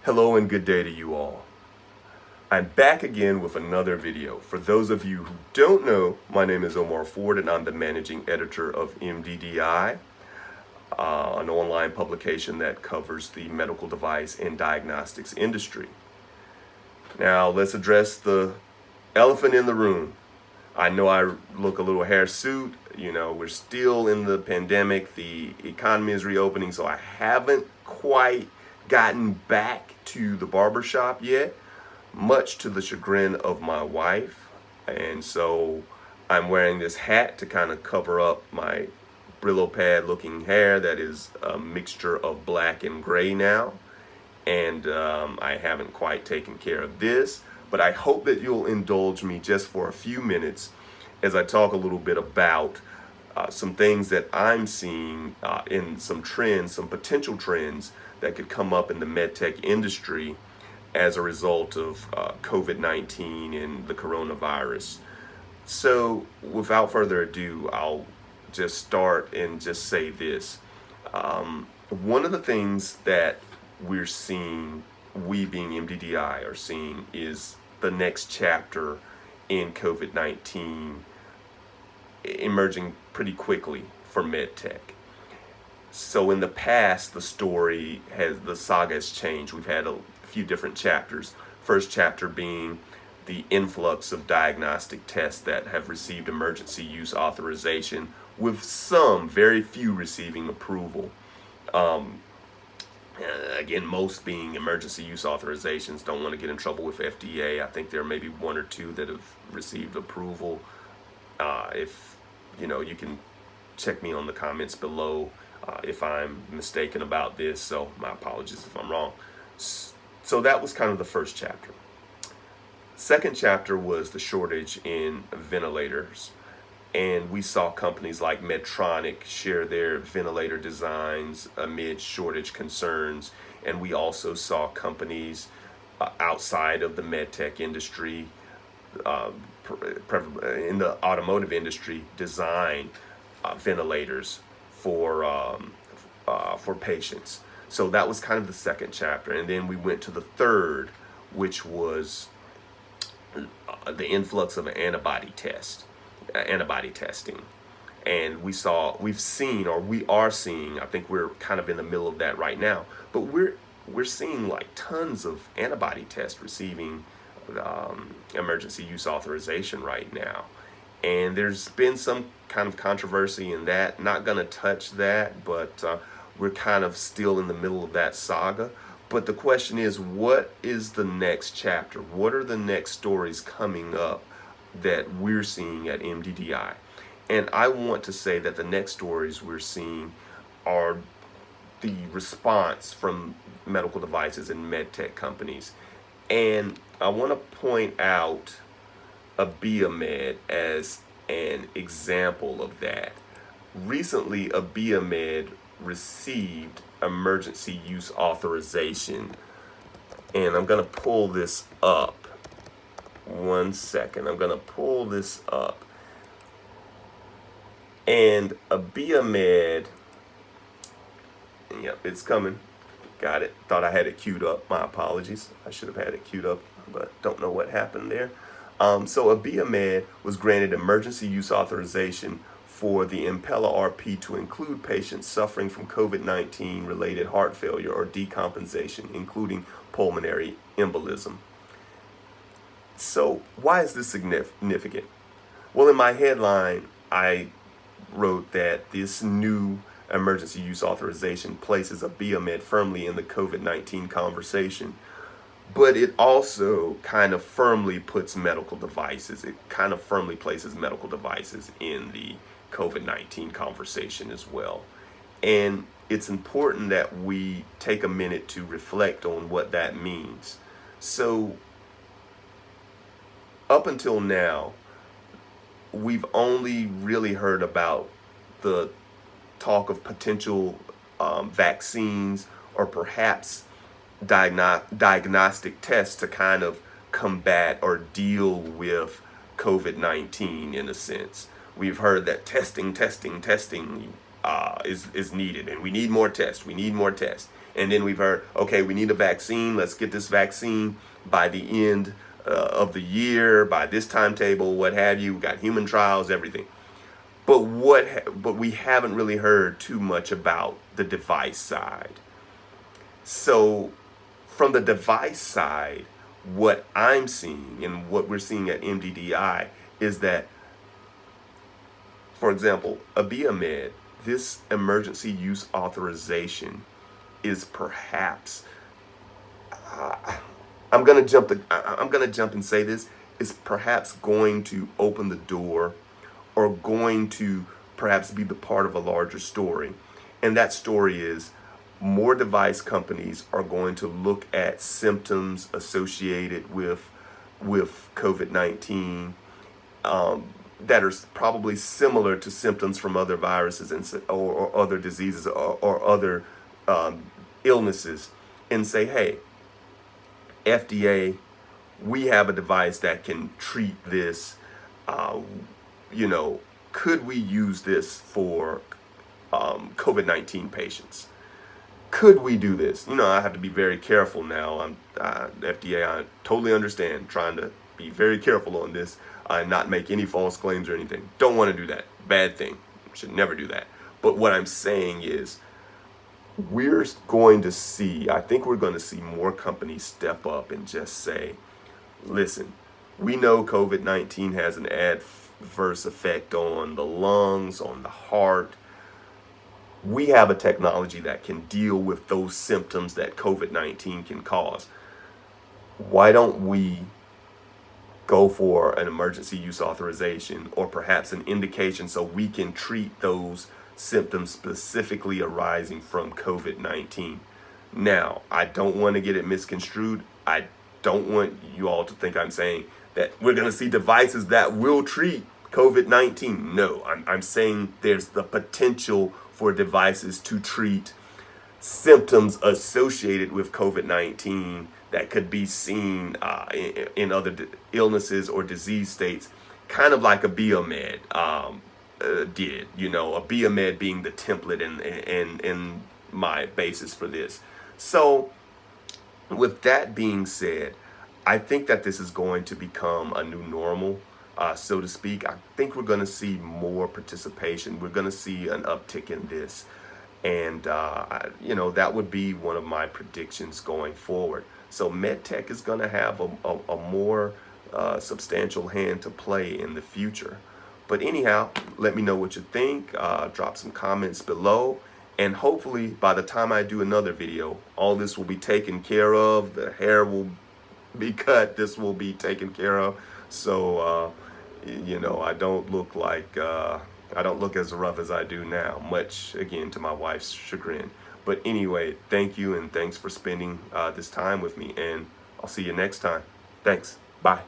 Hello and good day to you all. I'm back again with another video. For those of you who don't know, my name is Omar Ford and I'm the managing editor of MDDI, an online publication that covers the medical device and diagnostics industry. Now let's address the elephant in the room. I know I look a little hirsute. We're still in the pandemic. The economy is reopening, so I haven't quite gotten back to the barbershop yet, much to the chagrin of my wife. And so I'm wearing this hat to kind of cover up my Brillo pad looking hair that is a mixture of black and gray now. And I haven't quite taken care of this, but I hope that you'll indulge me just for a few minutes as I talk a little bit about some things that I'm seeing in some trends, some potential trends that could come up in the medtech industry as a result of COVID-19 and the coronavirus. So without further ado, I'll just start and just say this. One of the things that we're seeing, we being MDDI are seeing, is the next chapter in COVID-19 emerging pretty quickly for medtech. So in the past, the saga has changed. We've had a few different chapters. First chapter being the influx of diagnostic tests that have received emergency use authorization, with some, very few, receiving approval. Again, most being emergency use authorizations. Don't want to get in trouble with FDA. I think there may be one or two that have received approval. If you can check me on the comments below if I'm mistaken about this. So my apologies if I'm wrong. So that was kind of the first chapter. Second chapter was the shortage in ventilators. And we saw companies like Medtronic share their ventilator designs amid shortage concerns. And we also saw companies outside of the medtech industry, in the automotive industry, design ventilators for patients. So that was kind of the second chapter. And then we went to the third, which was the influx of antibody testing. And we are seeing, I think we're kind of in the middle of that right now, but we're seeing like tons of antibody tests receiving emergency use authorization right now. And there's been some kind of controversy in that. Not going to touch that, but we're kind of still in the middle of that saga. But the question is, what is the next chapter? What are the next stories coming up that we're seeing at MDDI? And I want to say that the next stories we're seeing are the response from medical devices and medtech companies. And I want to point out Abiomed as an example of that. Recently, Abiomed received emergency use authorization. And I'm going to pull this up. One second. I'm going to pull this up. And Abiomed, yep, it's coming. Got it. Thought I had it queued up. My apologies. I should have had it queued up, but don't know what happened there. So Abiomed was granted emergency use authorization for the Impella RP to include patients suffering from COVID-19 related heart failure or decompensation, including pulmonary embolism. So why is this significant? Well, in my headline, I wrote that this new emergency use authorization places Abiomed firmly in the COVID-19 conversation, but it also kind of firmly puts medical devices, it kind of firmly places medical devices in the COVID-19 conversation as well. And it's important that we take a minute to reflect on what that means. So up until now, we've only really heard about the talk of potential vaccines or perhaps diagnostic tests to kind of combat or deal with COVID-19 in a sense. We've heard that testing is needed, and we need more tests. And then we've heard, okay, we need a vaccine. Let's get this vaccine by the end of the year, by this timetable, what have you. We got human trials, everything. But we haven't really heard too much about the device side. So from the device side, what I'm seeing and what we're seeing at MDDI is that, for example, Abiomed, this emergency use authorization is perhaps, I'm gonna jump and say this, is perhaps going to open the door, or going to perhaps be the part of a larger story. And that story is more device companies are going to look at symptoms associated with COVID-19 that are probably similar to symptoms from other viruses or other diseases or other illnesses, and say, hey, FDA, we have a device that can treat this. Could we use this for COVID-19 patients? Could we do this? I have to be very careful now. FDA, I totally understand, trying to be very careful on this and not make any false claims or anything. Don't want to do that. Bad thing. Should never do that. But what I'm saying is, I think we're going to see more companies step up and just say, listen, we know COVID-19 has an adverse effect on the lungs, on the heart. We have a technology that can deal with those symptoms that COVID-19 can cause. Why don't we go for an emergency use authorization, or perhaps an indication, so we can treat those symptoms specifically arising from COVID-19? Now, I don't want to get it misconstrued. I don't want you all to think I'm saying that we're going to see devices that will treat COVID-19. No, I'm saying there's the potential for devices to treat symptoms associated with COVID-19 that could be seen in other illnesses or disease states, kind of like Abiomed did. Abiomed being the template and my basis for this. So with that being said, I think that this is going to become a new normal, so to speak. I think we're going to see more participation. We're going to see an uptick in this. And, that would be one of my predictions going forward. So MedTech is going to have a more substantial hand to play in the future. But anyhow, let me know what you think. Drop some comments below. And hopefully by the time I do another video, all this will be taken care of. The hair will be cut. This will be taken care of. So, I don't look like, I don't look as rough as I do now, much, again, to my wife's chagrin. But anyway, thank you, and thanks for spending this time with me. And I'll see you next time. Thanks. Bye.